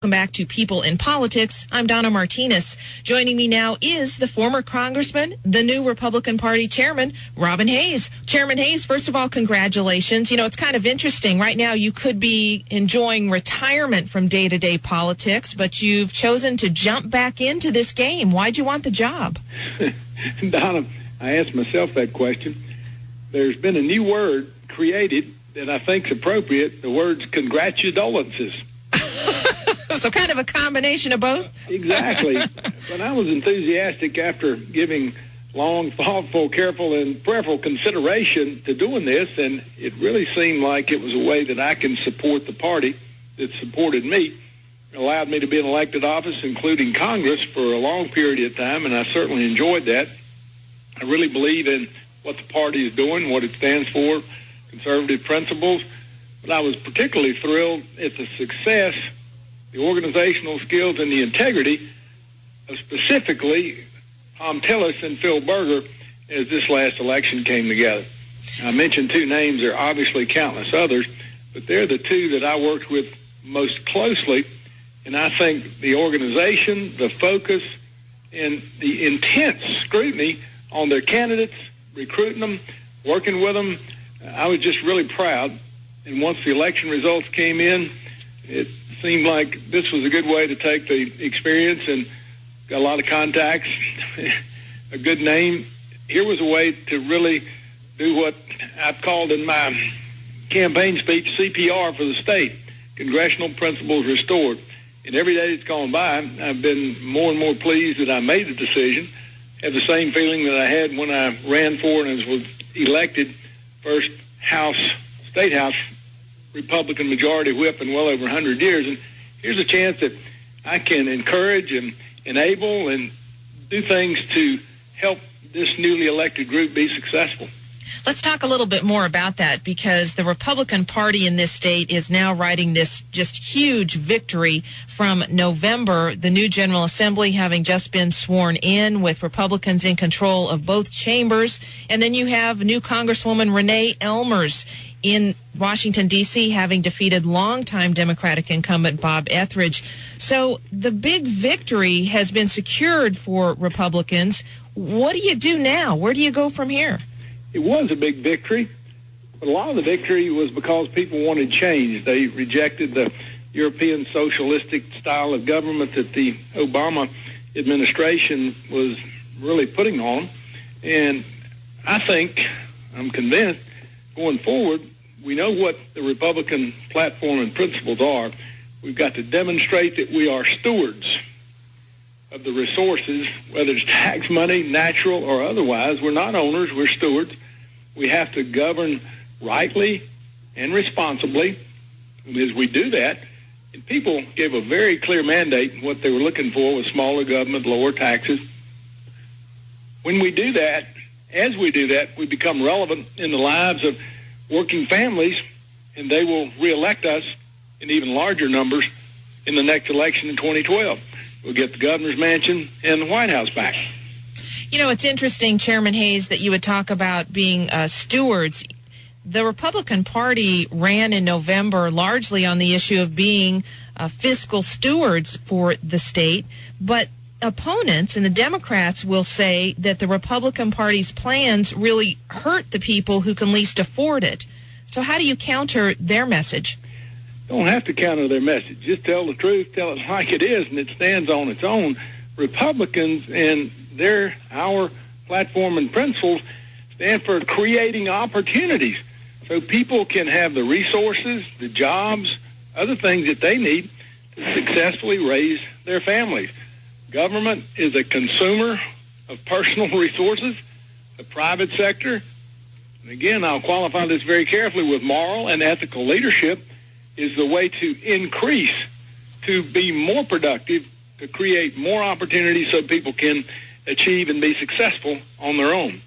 Welcome back to People in Politics. I'm Donna Martinez. Joining me now is the former congressman, the new Republican Party chairman, Robin Hayes. Chairman Hayes, first of all, congratulations. You know, it's kind of interesting. Right now, you could be enjoying retirement from day-to-day politics, but you've chosen to jump back into this game. Why'd you want the job? Donna, I asked myself that question. There's been a new word created that I think is appropriate. The word's congratulations. So kind of a combination of both? Exactly. But I was enthusiastic after giving long, thoughtful, careful, and prayerful consideration to doing this, and it really seemed like it was a way that I can support the party that supported me. It allowed me to be in elected office, including Congress, for a long period of time, and I certainly enjoyed that. I really believe in what the party is doing, what it stands for, conservative principles, but I was particularly thrilled at the success, the organizational skills, and the integrity of specifically Tom Tillis and Phil Berger as this last election came together. I mentioned two names. There are obviously countless others, but they're the two that I worked with most closely, and I think the organization, the focus, and the intense scrutiny on their candidates, recruiting them, working with them, I was just really proud. And once the election results came in, it seemed like this was a good way to take the experience, and got a lot of contacts, a good name. Here was a way to really do what I've called in my campaign speech CPR for the state, Congressional Principles Restored. And every day that's gone by, I've been more and more pleased that I made the decision. Have the same feeling that I had when I ran for and was elected first State House Republican majority whip in well over 100 years. And here's a chance that I can encourage and enable and do things to help this newly elected group be successful. Let's talk a little bit more about that, because the Republican Party in this state is now riding this just huge victory from November, the new General Assembly having just been sworn in with Republicans in control of both chambers. And then you have new Congresswoman Renee Elmers in Washington, D.C., having defeated longtime Democratic incumbent Bob Etheridge. So the big victory has been secured for Republicans. What do you do now? Where do you go from here? It was a big victory, but a lot of the victory was because people wanted change. They rejected the European socialistic style of government that the Obama administration was really putting on. And I think, I'm convinced, going forward, we know what the Republican platform and principles are. We've got to demonstrate that we are stewards of the resources, whether it's tax money, natural or otherwise. We're not owners, we're stewards. We have to govern rightly and responsibly. And as we do that, and people gave a very clear mandate. What they were looking for was smaller government, lower taxes. When we do that, as we do that, we become relevant in the lives of working families, and they will reelect us in even larger numbers in the next election in 2012. We'll get the governor's mansion and the White House back. You know, it's interesting, Chairman Hayes, that you would talk about being stewards. The Republican Party ran in November largely on the issue of being fiscal stewards for the state, but opponents and the Democrats will say that the Republican Party's plans really hurt the people who can least afford it. So how do you counter their message? Don't have to counter their message. Just tell the truth, tell it like it is, and it stands on its own. Republicans and our platform and principles stand for creating opportunities so people can have the resources, the jobs, other things that they need to successfully raise their families. Government is a consumer of personal resources. The private sector, and again, I'll qualify this very carefully, with moral and ethical leadership, is the way to increase, to be more productive, to create more opportunities so people can achieve and be successful on their own.